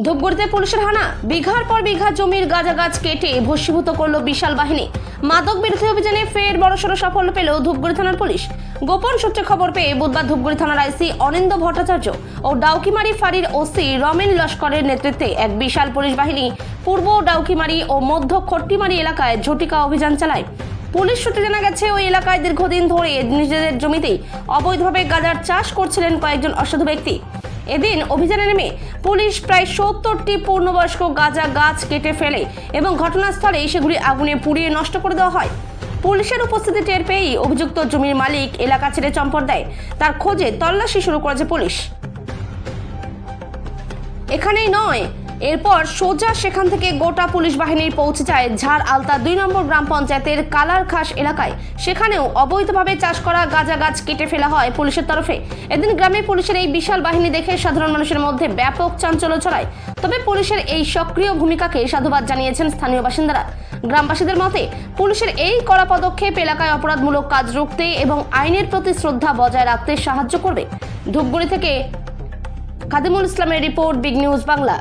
ধূপগুড়িতে পুলিশের হানা, বিঘার পর বিঘা জমির গাঁজা গাছ কেটে ভস্মীভূত করলো বিশাল বাহিনী। মাদক বিরোধী অভিযানে ফের বড়সড় সাফল্য পেল ধূপগুড়ি থানার পুলিশ। গোপন সূত্রে খবর পেয়ে বুধবার ধূপগুড়ি থানার আইসি অনিন্দ ভট্টাচার্য ও ডাউকিমারি ফাঁড়ির ওসি রমেন লস্করের নেতৃত্বে এক বিশাল পুলিশ বাহিনী পূর্ব ডাউকিমারি ও মধ্য খট্টিমারি এলাকায় ঝটিকা অভিযান চালায়। পুলিশ সূত্রে জানা গেছে, ওই এলাকায় দীর্ঘদিন ধরে নিজেদের জমিতেই অবৈধভাবে গাঁজার চাষ করছিলেন কয়েকজন অসাধু ব্যক্তি। এদিন অভিযানে নেমে পুলিশ প্রায় 70টি পূর্ণবয়স্ক গাঁজা গাছ কেটে ফেলে এবং ঘটনাস্থলে সেগুলি আগুনে পুড়িয়ে নষ্ট করে দেওয়া হয়। পুলিশের উপস্থিতি টের পেয়েই অভিযুক্ত জমির মালিক এলাকা ছেড়ে চম্পট দেয়। তার খোঁজে তল্লাশি শুরু করেছে পুলিশ। এখানেই নয়, এরপর সোজা সেখান থেকে গোটা পুলিশ বাহিনী পৌঁছে যায় ঝাড় আলতা 2 নম্বর গ্রাম পঞ্চায়েতের কালারখাস এলাকায়। সেখানেও অবৈধভাবে চাষ করা গাঁজা গাছ কেটে ফেলা হয় পুলিশের তরফে। এদিন গ্রামে পুলিশের এই বিশাল বাহিনী দেখে সাধারণ মানুষের মধ্যে ব্যাপক চাঞ্চল্য ছড়ায়। তবে পুলিশের এই সক্রিয় ভূমিকাকে সাধুবাদ জানিয়েছেন স্থানীয় বাসিন্দারা। গ্রামবাসীদের মতে, পুলিশের এই কড়া পদক্ষেপ এলাকায় অপরাধমূলক কাজ রুখতে এবং আইনের প্রতি শ্রদ্ধা বজায় রাখতে সাহায্য করবে। ধূপগুড়ি থেকে খাদিমুল ইসলামের রিপোর্ট, বিগ নিউজ বাংলা।